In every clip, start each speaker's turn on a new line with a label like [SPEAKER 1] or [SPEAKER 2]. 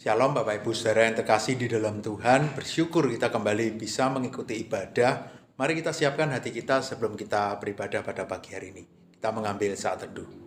[SPEAKER 1] Shalom Bapak Ibu Saudara yang terkasih di dalam Tuhan, bersyukur kita kembali bisa mengikuti ibadah. Mari kita siapkan hati kita sebelum kita beribadah pada pagi hari ini. Kita mengambil saat teduh.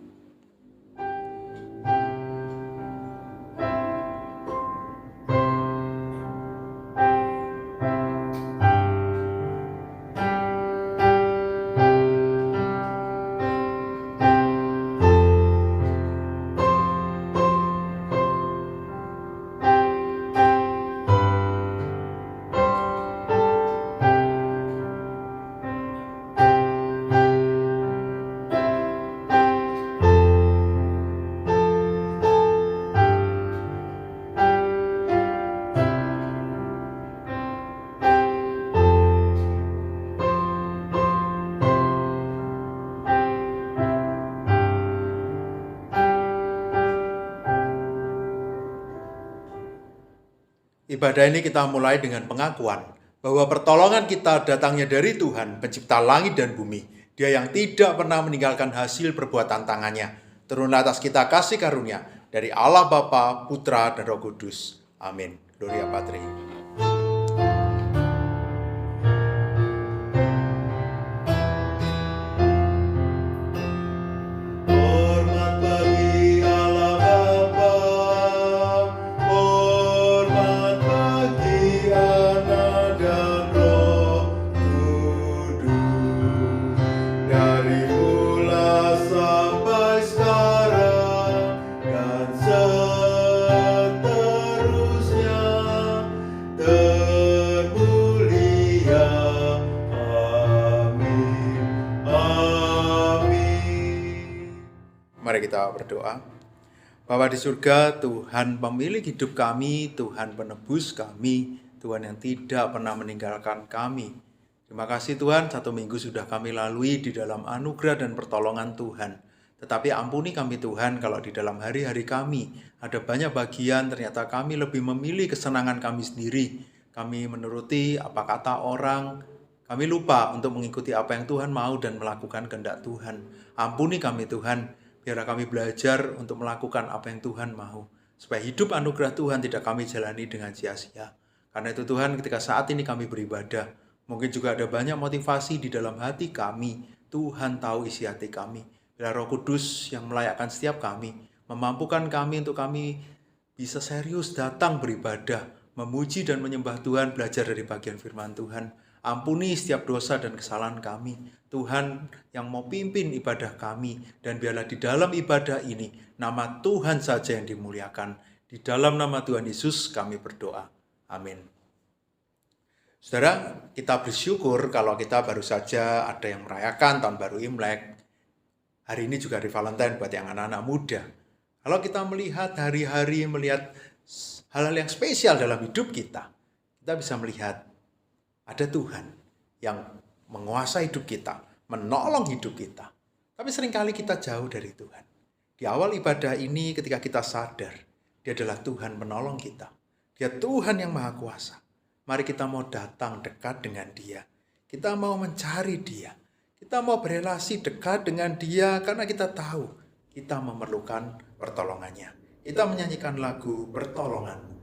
[SPEAKER 1] Ibadah ini kita mulai dengan pengakuan bahwa pertolongan kita datangnya dari Tuhan, pencipta langit dan bumi. Dia yang tidak pernah meninggalkan hasil perbuatan tangannya. Turunlah atas kita kasih karunia dari Allah Bapa, Putra, dan Roh Kudus. Amin. Gloria Patri. Mari kita berdoa. Bapa di surga, Tuhan pemilik hidup kami, Tuhan penebus kami, Tuhan yang tidak pernah meninggalkan kami. Terima kasih Tuhan, 1 minggu sudah kami lalui di dalam anugerah dan pertolongan Tuhan. Tetapi ampuni kami Tuhan kalau di dalam hari-hari kami ada banyak bagian ternyata kami lebih memilih kesenangan kami sendiri. Kami menuruti apa kata orang, kami lupa untuk mengikuti apa yang Tuhan mau dan melakukan kehendak Tuhan. Ampuni kami Tuhan. Biarlah kami belajar untuk melakukan apa yang Tuhan mau. Supaya hidup anugerah Tuhan tidak kami jalani dengan sia-sia. Karena itu Tuhan, ketika saat ini kami beribadah, mungkin juga ada banyak motivasi di dalam hati kami. Tuhan tahu isi hati kami. Biarlah Roh Kudus yang melayakkan setiap kami, memampukan kami untuk kami bisa serius datang beribadah, memuji dan menyembah Tuhan, belajar dari bagian firman Tuhan. Ampuni setiap dosa dan kesalahan kami. Tuhan yang mau pimpin ibadah kami. Dan biarlah di dalam ibadah ini, nama Tuhan saja yang dimuliakan. Di dalam nama Tuhan Yesus kami berdoa. Amin. Saudara, kita bersyukur kalau kita baru saja ada yang merayakan Tahun Baru Imlek. Hari ini juga hari Valentine buat yang anak-anak muda. Kalau kita melihat hari-hari, melihat hal-hal yang spesial dalam hidup kita bisa melihat ada Tuhan yang menguasai hidup kita, menolong hidup kita. Tapi seringkali kita jauh dari Tuhan. Di awal ibadah ini ketika kita sadar, Dia adalah Tuhan penolong kita. Dia Tuhan yang Maha Kuasa. Mari kita mau datang dekat dengan Dia. Kita mau mencari Dia. Kita mau berelasi dekat dengan Dia karena kita tahu kita memerlukan pertolongannya. Kita menyanyikan lagu Pertolongan.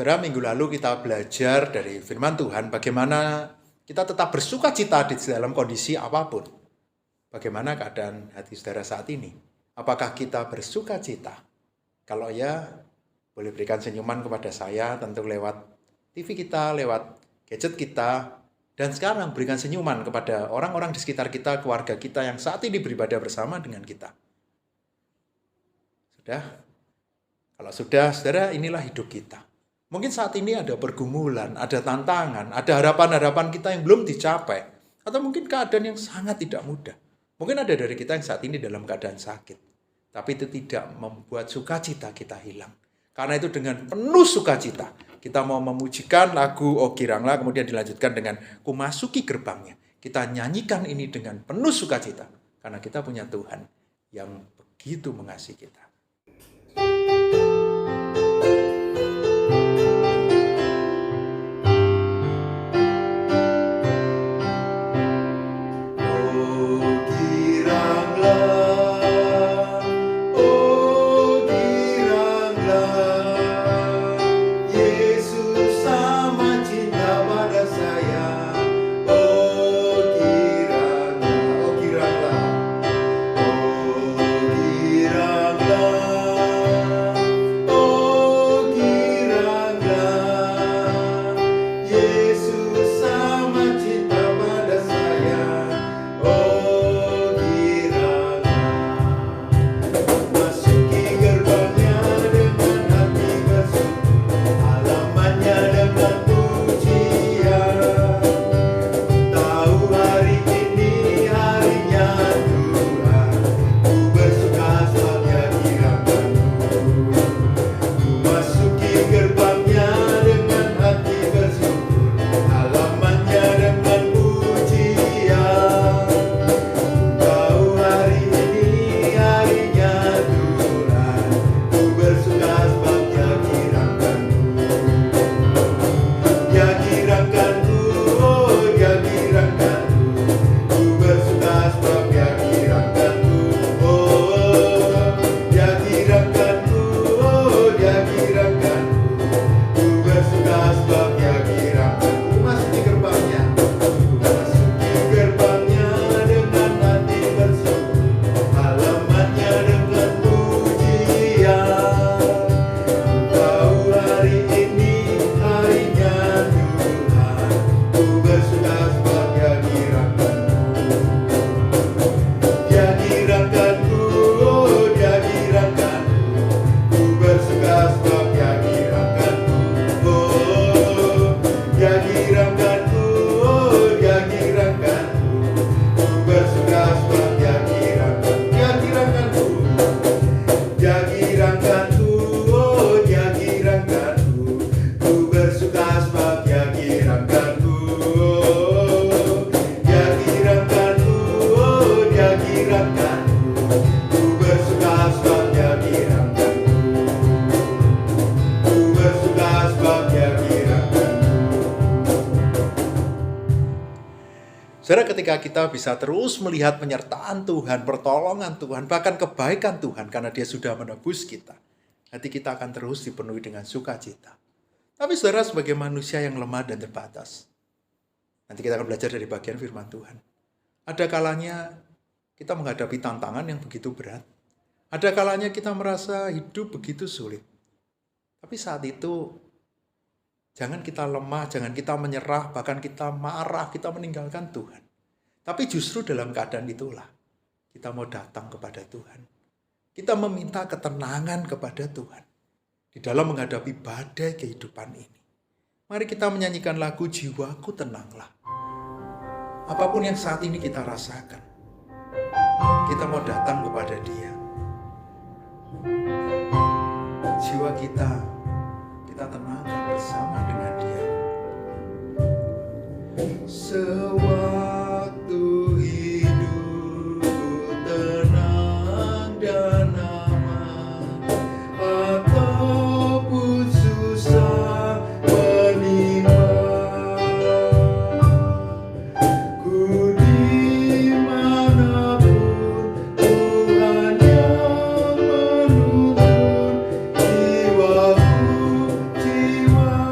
[SPEAKER 1] Saudara, minggu lalu kita belajar dari firman Tuhan bagaimana kita tetap bersuka cita di dalam kondisi apapun. Bagaimana keadaan hati saudara saat ini? Apakah kita bersuka cita? Kalau ya, boleh berikan senyuman kepada saya, tentu lewat TV kita, lewat gadget kita, dan sekarang berikan senyuman kepada orang-orang di sekitar kita, keluarga kita yang saat ini beribadah bersama dengan kita. Sudah? Kalau sudah, saudara, inilah hidup kita. Mungkin saat ini ada pergumulan, ada tantangan, ada harapan-harapan kita yang belum dicapai. Atau mungkin keadaan yang sangat tidak mudah. Mungkin ada dari kita yang saat ini dalam keadaan sakit. Tapi itu tidak membuat sukacita kita hilang. Karena itu dengan penuh sukacita, kita mau memujikan lagu O Giranglah, kemudian dilanjutkan dengan Ku Masuki Gerbangnya. Kita nyanyikan ini dengan penuh sukacita. Karena kita punya Tuhan yang begitu mengasihi kita. Saudara, ketika kita bisa terus melihat penyertaan Tuhan, pertolongan Tuhan, bahkan kebaikan Tuhan karena Dia sudah menebus kita, hati kita akan terus dipenuhi dengan sukacita. Tapi saudara, sebagai manusia yang lemah dan terbatas, nanti kita akan belajar dari bagian firman Tuhan. Ada kalanya kita menghadapi tantangan yang begitu berat. Ada kalanya kita merasa hidup begitu sulit. Tapi saat itu, jangan kita lemah, jangan kita menyerah, bahkan kita marah, kita meninggalkan Tuhan. Tapi justru dalam keadaan itulah, kita mau datang kepada Tuhan. Kita meminta ketenangan kepada Tuhan di dalam menghadapi badai kehidupan ini. Mari kita menyanyikan lagu Jiwaku Tenanglah. Apapun yang saat ini kita rasakan, kita mau datang kepada Dia. Jiwa kita tenangkan bersama dengan Dia. Sewaktu hidupku tenang dan aman, ataupun susah menimpa, ku dimanapun Tuhan yang menuntun jiwaku, jiwaku.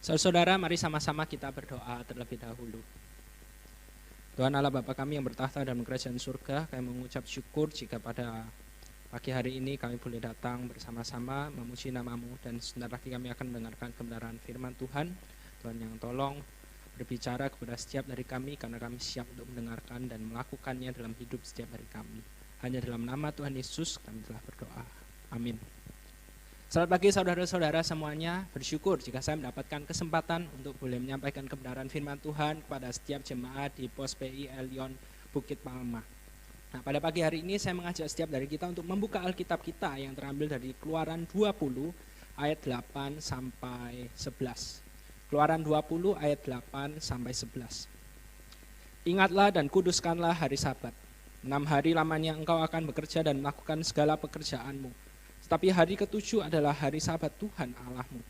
[SPEAKER 2] Saudara-saudara, mari sama-sama kita berdoa terlebih dahulu. Tuhan Allah Bapa kami yang bertahta dalam kerajaan surga, kami mengucap syukur jika pada pagi hari ini kami boleh datang bersama-sama memuji nama-Mu, dan sebentar lagi kami akan mendengarkan kebenaran firman Tuhan. Tuhan yang tolong berbicara kepada setiap dari kami, karena kami siap untuk mendengarkan dan melakukannya dalam hidup setiap dari kami. Hanya dalam nama Tuhan Yesus kami telah berdoa. Amin. Selamat pagi saudara-saudara semuanya, bersyukur jika saya mendapatkan kesempatan untuk boleh menyampaikan kebenaran firman Tuhan kepada setiap jemaat di Pos PI Elion Bukit Palma. Nah, pada pagi hari ini saya mengajak setiap dari kita untuk membuka Alkitab kita yang terambil dari Keluaran 20 ayat 8 sampai 11. Keluaran 20 ayat 8 sampai 11. Ingatlah dan kuduskanlah hari Sabat. 6 hari lamanya engkau akan bekerja dan melakukan segala pekerjaanmu. Tapi hari ketujuh adalah hari Sabat Tuhan Allahmu.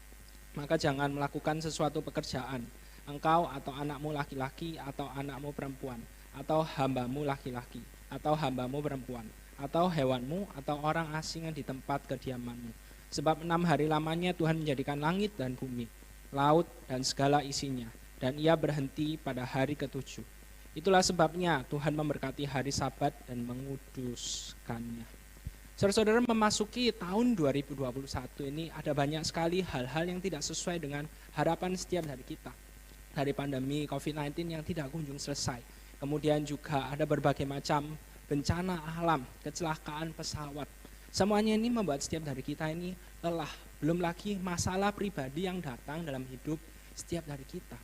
[SPEAKER 2] Maka jangan melakukan sesuatu pekerjaan, engkau atau anakmu laki-laki atau anakmu perempuan, atau hambamu laki-laki, atau hambamu perempuan, atau hewanmu, atau orang asing yang di tempat kediamanmu. Sebab 6 hari lamanya Tuhan menjadikan langit dan bumi, laut dan segala isinya, dan ia berhenti pada hari ketujuh. Itulah sebabnya Tuhan memberkati hari Sabat dan menguduskannya. Saudara-saudara, memasuki tahun 2021 ini ada banyak sekali hal-hal yang tidak sesuai dengan harapan setiap dari kita. Dari pandemi COVID-19 yang tidak kunjung selesai. Kemudian juga ada berbagai macam bencana alam, kecelakaan pesawat. Semuanya ini membuat setiap dari kita ini lelah. Belum lagi masalah pribadi yang datang dalam hidup setiap dari kita.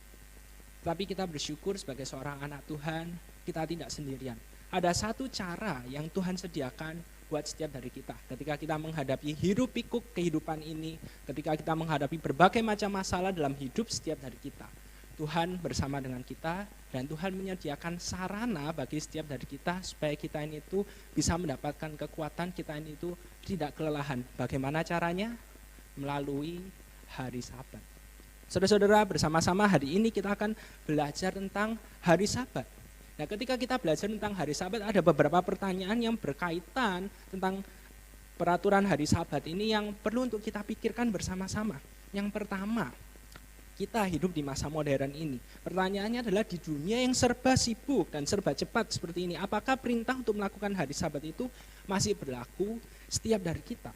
[SPEAKER 2] Tapi kita bersyukur sebagai seorang anak Tuhan, kita tidak sendirian. Ada satu cara yang Tuhan sediakan buat setiap dari kita. Ketika kita menghadapi hiruk pikuk kehidupan ini, ketika kita menghadapi berbagai macam masalah dalam hidup setiap dari kita, Tuhan bersama dengan kita, dan Tuhan menyediakan sarana bagi setiap dari kita supaya kita ini itu bisa mendapatkan kekuatan, kita ini itu tidak kelelahan. Bagaimana caranya? Melalui hari Sabat. Saudara-saudara, bersama-sama hari ini kita akan belajar tentang hari Sabat. Nah, ketika kita belajar tentang hari Sabat, ada beberapa pertanyaan yang berkaitan tentang peraturan hari Sabat ini yang perlu untuk kita pikirkan bersama-sama. Yang pertama, kita hidup di masa modern ini. Pertanyaannya adalah di dunia yang serba sibuk dan serba cepat seperti ini, apakah perintah untuk melakukan hari Sabat itu masih berlaku setiap dari kita?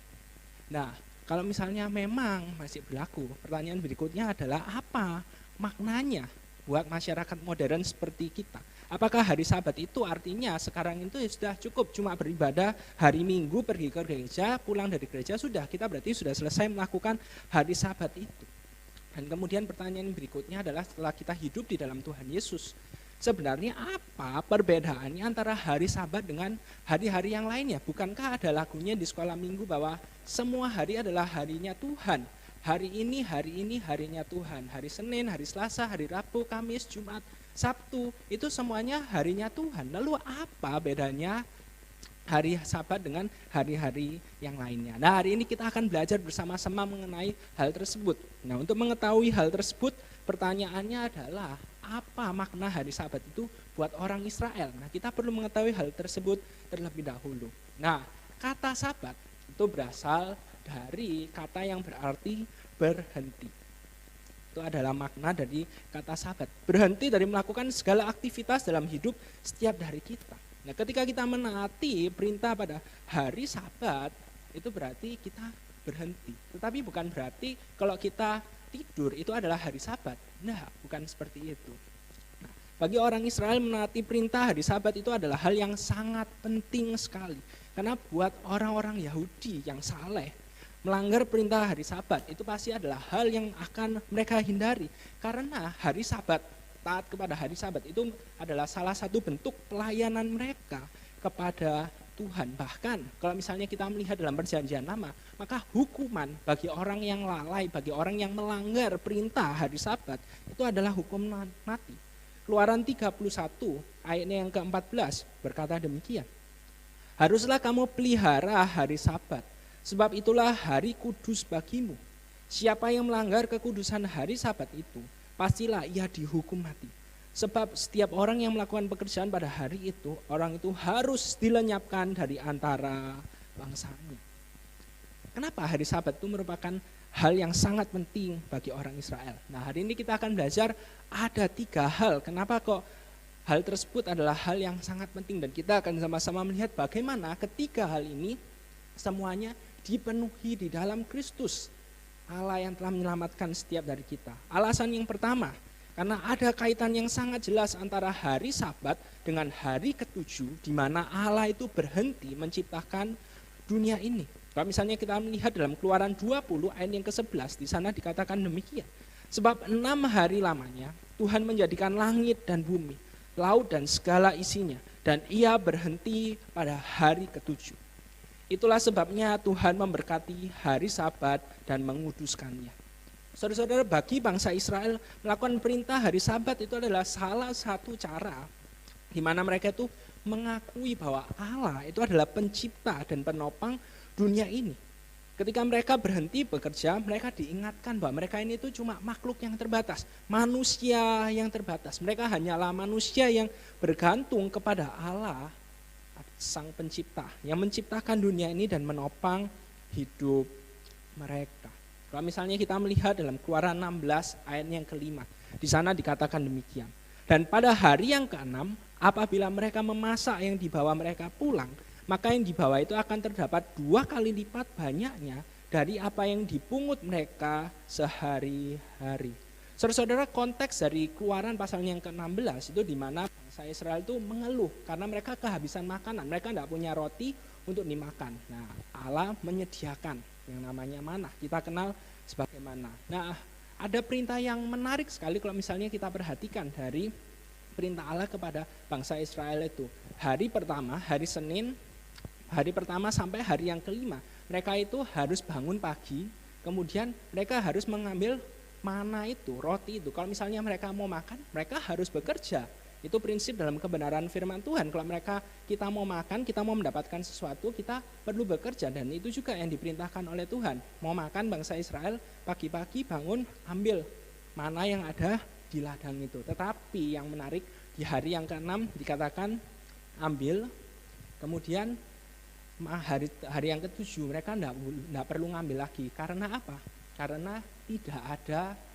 [SPEAKER 2] Nah, kalau misalnya memang masih berlaku, pertanyaan berikutnya adalah apa maknanya buat masyarakat modern seperti kita? Apakah hari Sabat itu artinya sekarang itu sudah cukup cuma beribadah hari Minggu, pergi ke gereja, pulang dari gereja, sudah kita berarti sudah selesai melakukan hari Sabat itu. Dan kemudian pertanyaan berikutnya adalah setelah kita hidup di dalam Tuhan Yesus, sebenarnya apa perbedaannya antara hari Sabat dengan hari-hari yang lainnya? Bukankah ada lagunya di sekolah minggu bahwa semua hari adalah harinya Tuhan? Hari ini harinya Tuhan. Hari Senin, hari Selasa, hari Rabu, Kamis, Jumat, Sabtu, itu semuanya harinya Tuhan. Lalu apa bedanya hari Sabat dengan hari-hari yang lainnya? Nah, hari ini kita akan belajar bersama-sama mengenai hal tersebut. Nah, untuk mengetahui hal tersebut, pertanyaannya adalah apa makna hari Sabat itu buat orang Israel? Nah, kita perlu mengetahui hal tersebut terlebih dahulu. Nah, kata Sabat itu berasal dari kata yang berarti berhenti. Itu adalah makna dari kata Sabat. Berhenti dari melakukan segala aktivitas dalam hidup setiap dari kita. Nah, ketika kita menaati perintah pada hari Sabat, itu berarti kita berhenti. Tetapi bukan berarti kalau kita tidur itu adalah hari Sabat. Nah, bukan seperti itu. Nah, bagi orang Israel menaati perintah hari Sabat itu adalah hal yang sangat penting sekali. Karena buat orang-orang Yahudi yang saleh, melanggar perintah hari Sabat itu pasti adalah hal yang akan mereka hindari. Karena hari Sabat, taat kepada hari Sabat itu adalah salah satu bentuk pelayanan mereka kepada Tuhan. Bahkan kalau misalnya kita melihat dalam perjanjian lama, maka hukuman bagi orang yang lalai, bagi orang yang melanggar perintah hari Sabat itu adalah hukum mati. Keluaran 31 ayatnya yang ke-14 berkata demikian. Haruslah kamu pelihara hari Sabat, sebab itulah hari kudus bagimu. Siapa yang melanggar kekudusan hari Sabat itu, pastilah ia dihukum mati. Sebab setiap orang yang melakukan pekerjaan pada hari itu, orang itu harus dilenyapkan dari antara bangsanya. Kenapa hari Sabat itu merupakan hal yang sangat penting bagi orang Israel. Nah, hari ini kita akan belajar ada 3 hal. Kenapa kok hal tersebut adalah hal yang sangat penting, dan kita akan sama-sama melihat bagaimana ketiga hal ini semuanya dipenuhi di dalam Kristus, Allah yang telah menyelamatkan setiap dari kita. Alasan yang pertama, karena ada kaitan yang sangat jelas antara hari Sabat dengan hari ketujuh, di mana Allah itu berhenti menciptakan dunia ini. Kalau misalnya kita melihat dalam Keluaran 20 ayat yang ke-11, di sana dikatakan demikian. Sebab 6 hari lamanya Tuhan menjadikan langit dan bumi, laut dan segala isinya, dan ia berhenti pada hari ketujuh. Itulah sebabnya Tuhan memberkati hari Sabat dan menguduskannya. Saudara-saudara, bagi bangsa Israel melakukan perintah hari Sabat itu adalah salah satu cara di mana mereka itu mengakui bahwa Allah itu adalah pencipta dan penopang dunia ini. Ketika mereka berhenti bekerja, mereka diingatkan bahwa mereka ini itu cuma makhluk yang terbatas, manusia yang terbatas. Mereka hanyalah manusia yang bergantung kepada Allah, Sang Pencipta, yang menciptakan dunia ini dan menopang hidup mereka. Kalau misalnya kita melihat dalam Keluaran 16 ayat yang ke-5, di sana dikatakan demikian. Dan pada hari yang ke-6, apabila mereka memasak yang dibawa mereka pulang, maka yang dibawa itu akan terdapat 2 kali lipat banyaknya dari apa yang dipungut mereka sehari-hari. Saudara-saudara, konteks dari Keluaran pasal yang ke-16 itu di mana bangsa Israel itu mengeluh karena mereka kehabisan makanan, mereka tidak punya roti untuk dimakan. Nah, Allah menyediakan yang namanya manna, kita kenal sebagai manna. Nah, ada perintah yang menarik sekali kalau misalnya kita perhatikan dari perintah Allah kepada bangsa Israel itu. Hari pertama, hari Senin, hari pertama sampai hari yang ke-5, mereka itu harus bangun pagi, kemudian mereka harus mengambil mana itu, roti itu. Kalau misalnya mereka mau makan, mereka harus bekerja. Itu prinsip dalam kebenaran firman Tuhan. Kalau kita mau makan, kita mau mendapatkan sesuatu, kita perlu bekerja. Dan itu juga yang diperintahkan oleh Tuhan. Mau makan, bangsa Israel pagi-pagi bangun, ambil mana yang ada di ladang itu. Tetapi yang menarik, di hari yang ke-6 dikatakan ambil, kemudian hari yang ke-7 mereka tidak perlu ngambil lagi. Karena apa? Karena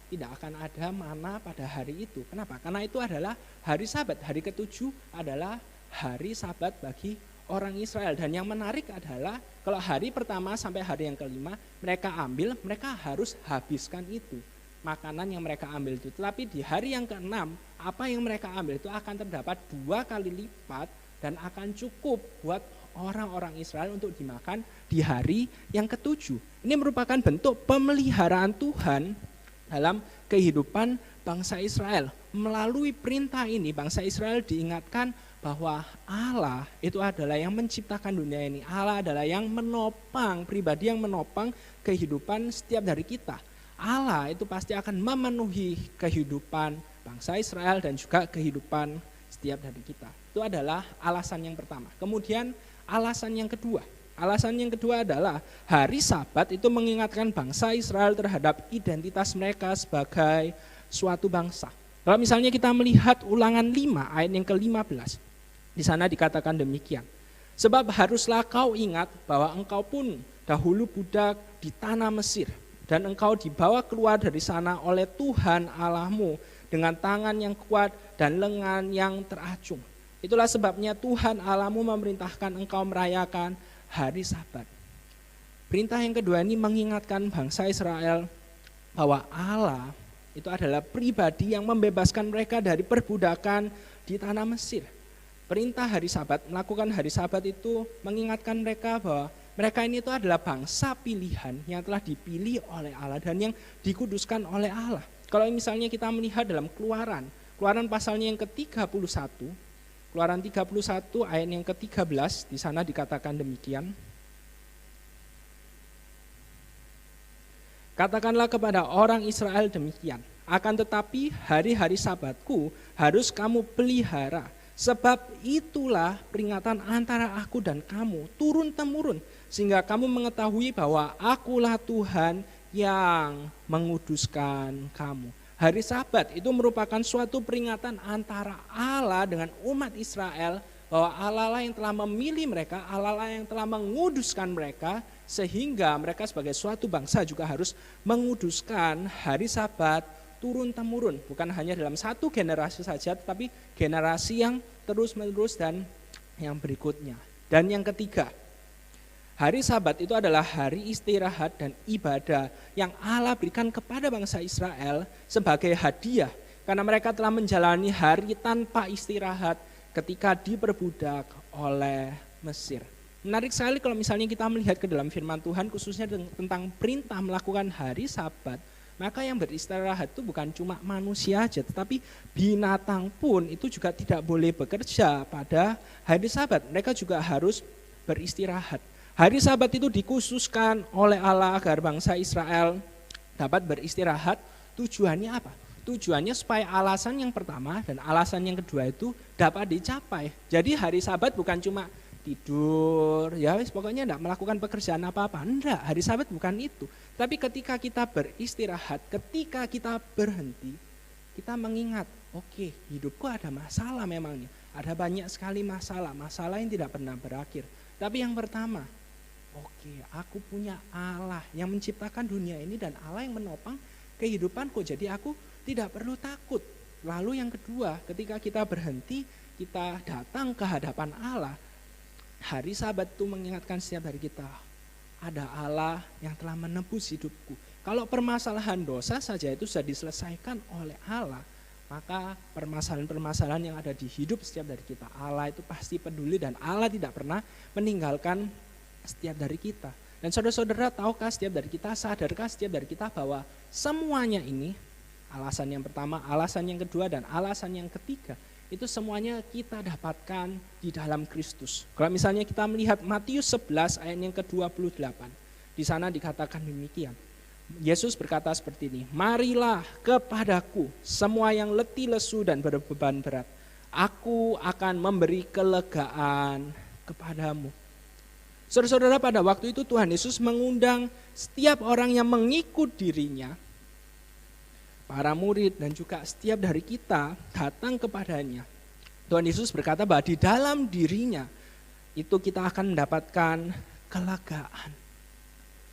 [SPEAKER 2] tidak akan ada mana pada hari itu. Kenapa? Karena itu adalah hari Sabat. Hari ke-7 adalah hari Sabat bagi orang Israel. Dan yang menarik adalah kalau hari pertama sampai hari yang ke-5 mereka ambil, mereka harus habiskan itu, makanan yang mereka ambil itu. Tetapi di hari yang ke-6 apa yang mereka ambil itu akan terdapat 2 kali lipat dan akan cukup buat orang-orang Israel untuk dimakan di hari yang ke-7. Ini merupakan bentuk pemeliharaan Tuhan dalam kehidupan bangsa Israel. Melalui perintah ini bangsa Israel diingatkan bahwa Allah itu adalah yang menciptakan dunia ini. Allah adalah yang menopang, pribadi yang menopang kehidupan setiap dari kita. Allah itu pasti akan memenuhi kehidupan bangsa Israel dan juga kehidupan setiap dari kita. Itu adalah alasan yang pertama. Kemudian alasan yang kedua. Alasan yang kedua adalah hari Sabat itu mengingatkan bangsa Israel terhadap identitas mereka sebagai suatu bangsa. Kalau misalnya kita melihat Ulangan 5 ayat yang ke-15, di sana dikatakan demikian. Sebab haruslah kau ingat bahwa engkau pun dahulu budak di tanah Mesir, dan engkau dibawa keluar dari sana oleh Tuhan Allahmu dengan tangan yang kuat dan lengan yang teracung. Itulah sebabnya Tuhan Allahmu memerintahkan engkau merayakan hari Sabat. Perintah yang kedua ini mengingatkan bangsa Israel bahwa Allah itu adalah pribadi yang membebaskan mereka dari perbudakan di tanah Mesir. Perintah hari Sabat, melakukan hari Sabat itu mengingatkan mereka bahwa mereka ini itu adalah bangsa pilihan yang telah dipilih oleh Allah dan yang dikuduskan oleh Allah. Kalau misalnya kita melihat dalam Keluaran pasalnya yang ke-31, Keluaran 31 ayat yang ke-13, di sana dikatakan demikian. Katakanlah kepada orang Israel demikian, akan tetapi hari-hari Sabatku harus kamu pelihara, sebab itulah peringatan antara aku dan kamu turun-temurun, sehingga kamu mengetahui bahwa akulah Tuhan yang menguduskan kamu. Hari Sabat itu merupakan suatu peringatan antara Allah dengan umat Israel bahwa Allah lah yang telah memilih mereka, Allah lah yang telah menguduskan mereka, sehingga mereka sebagai suatu bangsa juga harus menguduskan hari Sabat turun-temurun, bukan hanya dalam satu generasi saja, tetapi generasi yang terus-menerus dan yang berikutnya. Dan yang ketiga, hari Sabat itu adalah hari istirahat dan ibadah yang Allah berikan kepada bangsa Israel sebagai hadiah, karena mereka telah menjalani hari tanpa istirahat ketika diperbudak oleh Mesir. Menarik sekali kalau misalnya kita melihat ke dalam firman Tuhan, khususnya tentang perintah melakukan hari Sabat, maka yang beristirahat itu bukan cuma manusia aja, tetapi binatang pun itu juga tidak boleh bekerja pada hari Sabat. Mereka juga harus beristirahat. Hari Sabat itu dikhususkan oleh Allah agar bangsa Israel dapat beristirahat. Tujuannya apa? Tujuannya supaya alasan yang pertama dan alasan yang kedua itu dapat dicapai. Jadi hari Sabat bukan cuma tidur, ya pokoknya enggak melakukan pekerjaan apa-apa. Enggak, hari Sabat bukan itu. Tapi ketika kita beristirahat, ketika kita berhenti, kita mengingat, oke, hidupku ada masalah memangnya. Ada banyak sekali masalah yang tidak pernah berakhir. Tapi yang pertama, oke, aku punya Allah yang menciptakan dunia ini dan Allah yang menopang kehidupanku. Jadi aku tidak perlu takut. Lalu yang kedua, ketika kita berhenti, kita datang ke hadapan Allah. Hari Sabat itu mengingatkan setiap hari kita, ada Allah yang telah menebus hidupku. Kalau permasalahan dosa saja itu sudah diselesaikan oleh Allah, maka permasalahan-permasalahan yang ada di hidup setiap dari kita, Allah itu pasti peduli dan Allah tidak pernah meninggalkan setiap dari kita. Dan saudara-saudara, tahukah setiap dari kita, sadarkah setiap dari kita bahwa semuanya ini, alasan yang pertama, alasan yang kedua, dan alasan yang ketiga, itu semuanya kita dapatkan di dalam Kristus. Kalau misalnya kita melihat Matius 11 ayat yang ke-28, di sana dikatakan demikian. Yesus berkata seperti ini, marilah kepadaku semua yang letih lesu dan berbeban berat, aku akan memberi kelegaan kepadamu. Saudara-saudara, pada waktu itu Tuhan Yesus mengundang setiap orang yang mengikut dirinya, para murid dan juga setiap dari kita datang kepadanya. Tuhan Yesus berkata bahwa di dalam dirinya itu kita akan mendapatkan kelegaan.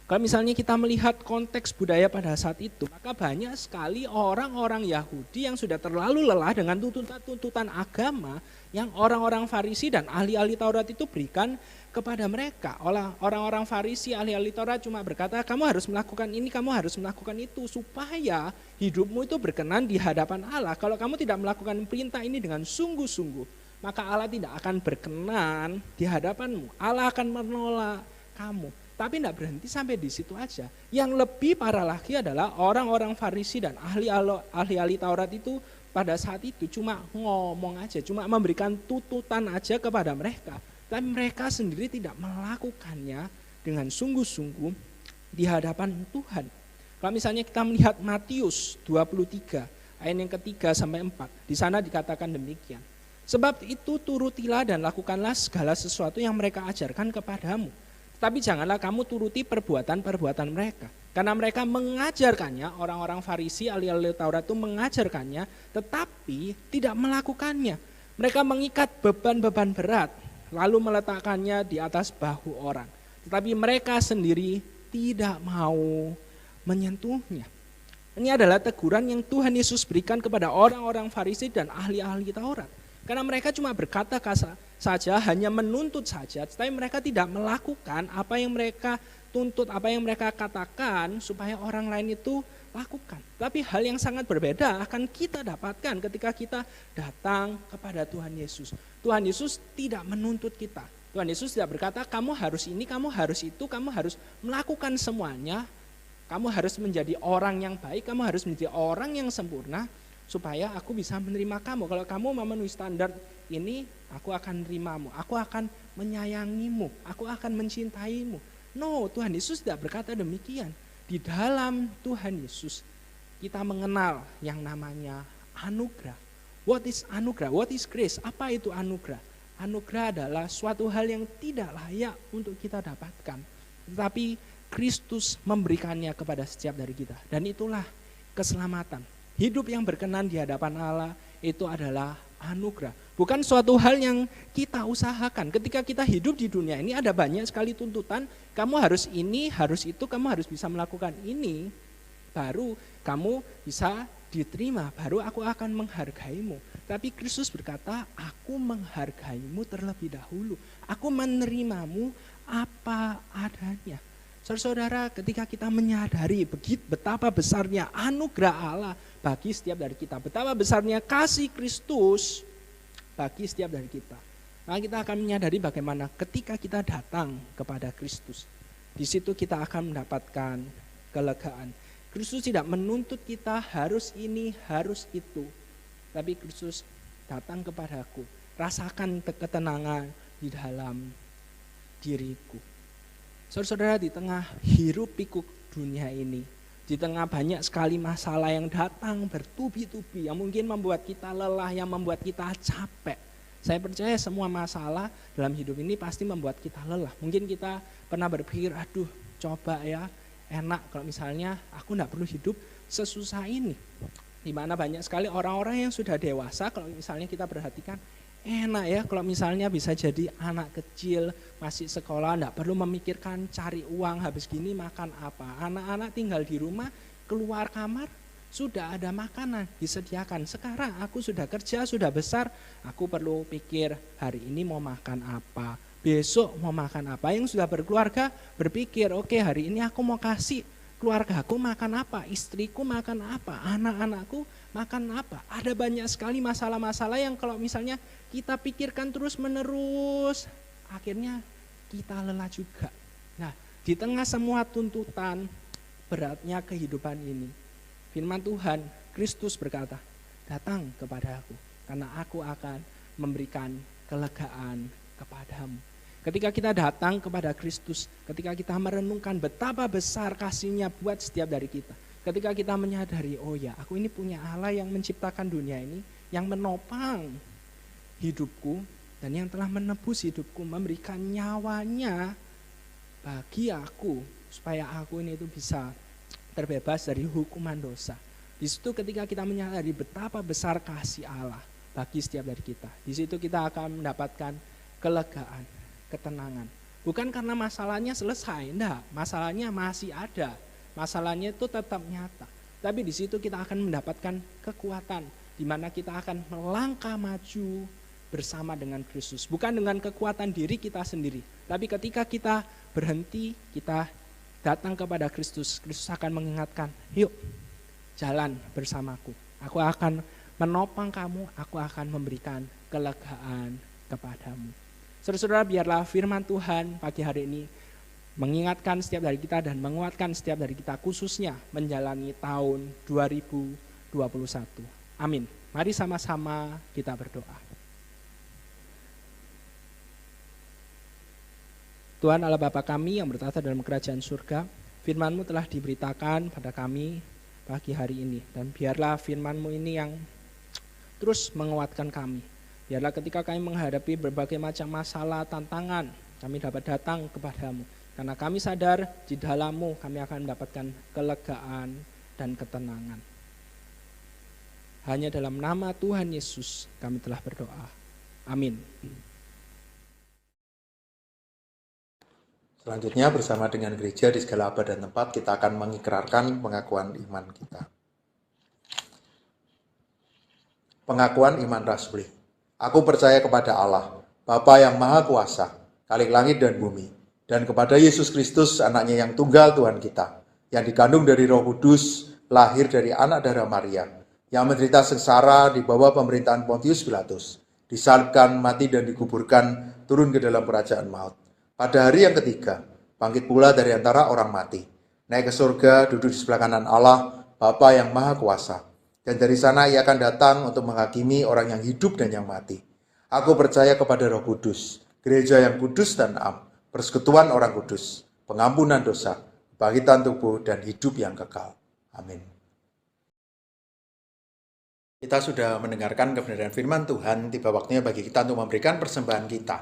[SPEAKER 2] Kalau misalnya kita melihat konteks budaya pada saat itu, maka banyak sekali orang-orang Yahudi yang sudah terlalu lelah dengan tuntutan agama yang orang-orang Farisi dan ahli-ahli Taurat itu berikan kepada mereka. Orang-orang Farisi, ahli-ahli Taurat cuma berkata, kamu harus melakukan ini, kamu harus melakukan itu, supaya hidupmu itu berkenan di hadapan Allah. Kalau kamu tidak melakukan perintah ini dengan sungguh-sungguh, maka Allah tidak akan berkenan di hadapanmu. Allah akan menolak kamu. Tapi tidak berhenti sampai di situ aja. Yang lebih parah lagi adalah orang-orang Farisi dan ahli-ahli Taurat itu pada saat itu cuma ngomong aja, cuma memberikan tuntutan aja kepada mereka. Tapi mereka sendiri tidak melakukannya dengan sungguh-sungguh di hadapan Tuhan. Kalau misalnya kita melihat Matius 23 ayat yang ketiga sampai 4, di sana dikatakan demikian. Sebab itu turutilah dan lakukanlah segala sesuatu yang mereka ajarkan kepadamu. Tapi janganlah kamu turuti perbuatan-perbuatan mereka. Karena mereka mengajarkannya, orang-orang Farisi, ahli-ahli Taurat itu mengajarkannya, tetapi tidak melakukannya. Mereka mengikat beban-beban berat, lalu meletakkannya di atas bahu orang. Tetapi mereka sendiri tidak mau menyentuhnya. Ini adalah teguran yang Tuhan Yesus berikan kepada orang-orang Farisi dan ahli-ahli Taurat. Karena mereka cuma berkata saja, hanya menuntut saja, tetapi mereka tidak melakukan apa yang mereka tuntut, apa yang mereka katakan supaya orang lain itu lakukan. Tapi hal yang sangat berbeda akan kita dapatkan ketika kita datang kepada Tuhan Yesus. Tuhan Yesus tidak menuntut kita. Tuhan Yesus tidak berkata, kamu harus ini, kamu harus itu, kamu harus melakukan semuanya. Kamu harus menjadi orang yang baik, kamu harus menjadi orang yang sempurna, supaya aku bisa menerima kamu. Kalau kamu memenuhi standar ini, aku akan menerimamu, aku akan menyayangimu, aku akan mencintaimu. No, Tuhan Yesus tidak berkata demikian. Di dalam Tuhan Yesus, kita mengenal yang namanya anugerah. What is anugerah? What is grace? Apa itu anugerah? Anugerah adalah suatu hal yang tidak layak untuk kita dapatkan. Tetapi Kristus memberikannya kepada setiap dari kita. Dan itulah keselamatan. Hidup yang berkenan di hadapan Allah itu adalah anugerah. Bukan suatu hal yang kita usahakan. Ketika kita hidup di dunia ini ada banyak sekali tuntutan, kamu harus ini, harus itu, kamu harus bisa melakukan ini. Baru kamu bisa diterima, baru aku akan menghargaimu. Tapi Kristus berkata, aku menghargaimu terlebih dahulu. Aku menerimamu apa adanya. Saudara-saudara, ketika kita menyadari betapa besarnya anugerah Allah bagi setiap dari kita, betapa besarnya kasih Kristus bagi setiap dari kita, maka kita akan menyadari bagaimana ketika kita datang kepada Kristus, di situ kita akan mendapatkan kelegaan. Kristus tidak menuntut kita harus ini, harus itu, tapi Kristus datang kepadaku, rasakan ketenangan di dalam diriku. Saudara-saudara, di tengah hiruk pikuk dunia ini, di tengah banyak sekali masalah yang datang bertubi-tubi, yang mungkin membuat kita lelah, yang membuat kita capek. Saya percaya semua masalah dalam hidup ini pasti membuat kita lelah. Mungkin kita pernah berpikir, aduh coba ya, enak kalau misalnya aku enggak perlu hidup sesusah ini. Di mana banyak sekali orang-orang yang sudah dewasa, kalau misalnya kita perhatikan, enak ya kalau misalnya bisa jadi anak kecil, masih sekolah, enggak perlu memikirkan cari uang, habis gini makan apa. Anak-anak tinggal di rumah, keluar kamar, sudah ada makanan disediakan. Sekarang aku sudah kerja, sudah besar, aku perlu pikir hari ini mau makan apa, besok mau makan apa. Yang sudah berkeluarga berpikir, oke, hari ini aku mau kasih keluargaku makan apa, istriku makan apa, anak-anakku makan apa. Ada banyak sekali masalah-masalah yang kalau misalnya kita pikirkan terus-menerus, akhirnya kita lelah juga. Nah, di tengah semua tuntutan beratnya kehidupan ini, firman Tuhan, Kristus berkata, datang kepada aku, karena aku akan memberikan kelegaan kepadamu. Ketika kita datang kepada Kristus, ketika kita merenungkan betapa besar kasih-Nya buat setiap dari kita, ketika kita menyadari, oh ya, aku ini punya Allah yang menciptakan dunia ini, yang menopang hidupku, dan yang telah menebus hidupku, memberikan nyawanya bagi aku, supaya aku ini itu bisa terbebas dari hukuman dosa. Di situ ketika kita menyadari betapa besar kasih Allah bagi setiap dari kita, di situ kita akan mendapatkan kelegaan, ketenangan. Bukan karena masalahnya selesai, enggak, masalahnya masih ada. Masalahnya itu tetap nyata. Tapi di situ kita akan mendapatkan kekuatan, di mana kita akan melangkah maju bersama dengan Kristus. Bukan dengan kekuatan diri kita sendiri, tapi ketika kita berhenti, kita datang kepada Kristus, Kristus akan mengingatkan, yuk jalan bersamaku. Aku akan menopang kamu, aku akan memberikan kelegaan kepadamu. Saudara-saudara, biarlah firman Tuhan pagi hari ini mengingatkan setiap dari kita dan menguatkan setiap dari kita, khususnya menjalani tahun 2021. Amin. Mari sama-sama kita berdoa. Tuhan Allah Bapa kami yang bertata dalam kerajaan surga, firman-Mu telah diberitakan pada kami pagi hari ini. Dan biarlah firman-Mu ini yang terus menguatkan kami. Biarlah ketika kami menghadapi berbagai macam masalah, tantangan, kami dapat datang kepadamu. Karena kami sadar di dalam-Mu kami akan mendapatkan kelegaan dan ketenangan. Hanya dalam nama Tuhan Yesus kami telah berdoa. Amin.
[SPEAKER 1] Selanjutnya bersama dengan gereja di segala abad dan tempat kita akan mengikrarkan pengakuan iman kita. Pengakuan iman rasuli. Aku percaya kepada Allah, Bapa yang Maha Kuasa, Khalik langit dan bumi, dan kepada Yesus Kristus, anaknya yang tunggal Tuhan kita, yang dikandung dari Roh Kudus, lahir dari anak darah Maria, yang menderita sengsara di bawah pemerintahan Pontius Pilatus, disalibkan, mati dan dikuburkan, turun ke dalam kerajaan maut. Pada hari yang ketiga, bangkit pula dari antara orang mati, naik ke surga, duduk di sebelah kanan Allah, Bapa yang Maha Kuasa. Dan dari sana ia akan datang untuk menghakimi orang yang hidup dan yang mati. Aku percaya kepada Roh Kudus, gereja yang kudus dan am, persekutuan orang kudus, pengampunan dosa, kebangkitan tubuh, dan hidup yang kekal. Amin. Kita sudah mendengarkan kebenaran firman Tuhan, tiba waktunya bagi kita untuk memberikan persembahan kita.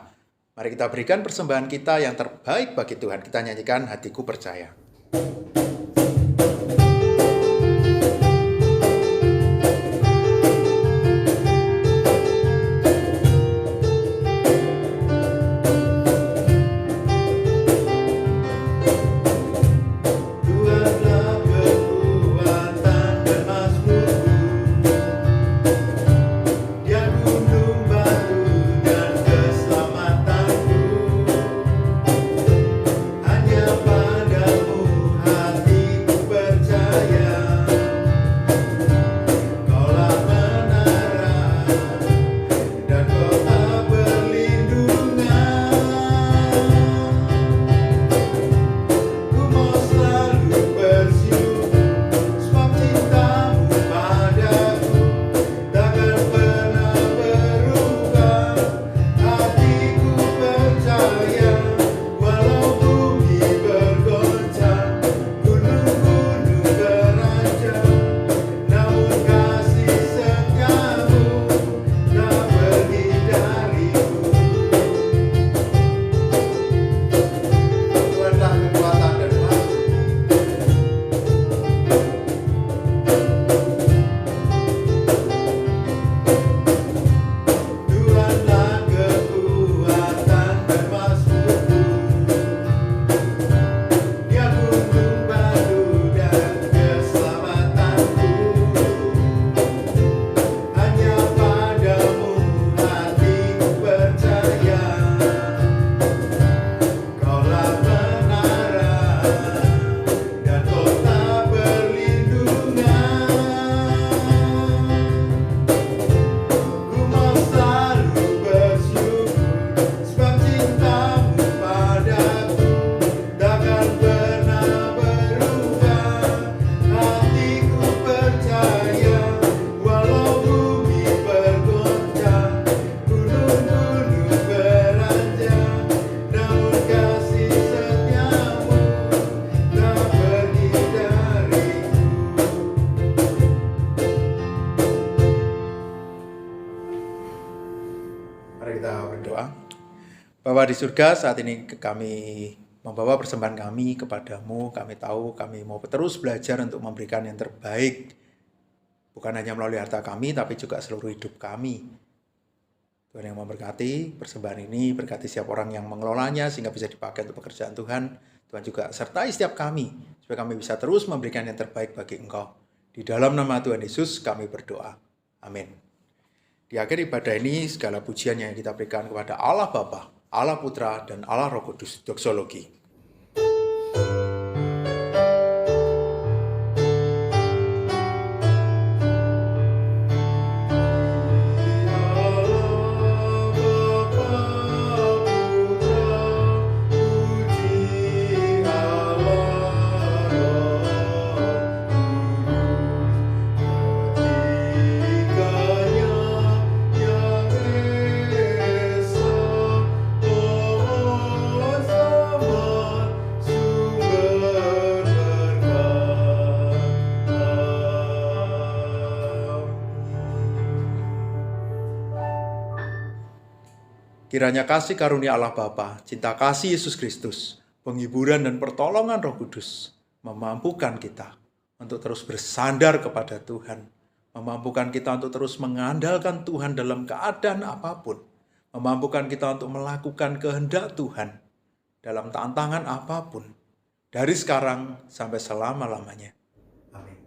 [SPEAKER 1] Mari kita berikan persembahan kita yang terbaik bagi Tuhan. Kita nyanyikan Hatiku Percaya. Bapa di surga, saat ini kami membawa persembahan kami kepadamu. Kami tahu kami mau terus belajar untuk memberikan yang terbaik. Bukan hanya melalui harta kami, tapi juga seluruh hidup kami. Tuhan yang memberkati persembahan ini, berkati setiap orang yang mengelolanya sehingga bisa dipakai untuk pekerjaan Tuhan. Tuhan juga sertai setiap kami, supaya kami bisa terus memberikan yang terbaik bagi Engkau. Di dalam nama Tuhan Yesus kami berdoa. Amin. Di akhir ibadah ini, segala pujian yang kita berikan kepada Allah Bapa, Allah Putra, dan Allah Roh Kudus. Doksologi. Kiranya kasih karunia Allah Bapa, cinta kasih Yesus Kristus, penghiburan dan pertolongan Roh Kudus memampukan kita untuk terus bersandar kepada Tuhan, memampukan kita untuk terus mengandalkan Tuhan dalam keadaan apapun, memampukan kita untuk melakukan kehendak Tuhan dalam tantangan apapun, dari sekarang sampai selama-lamanya. Amin.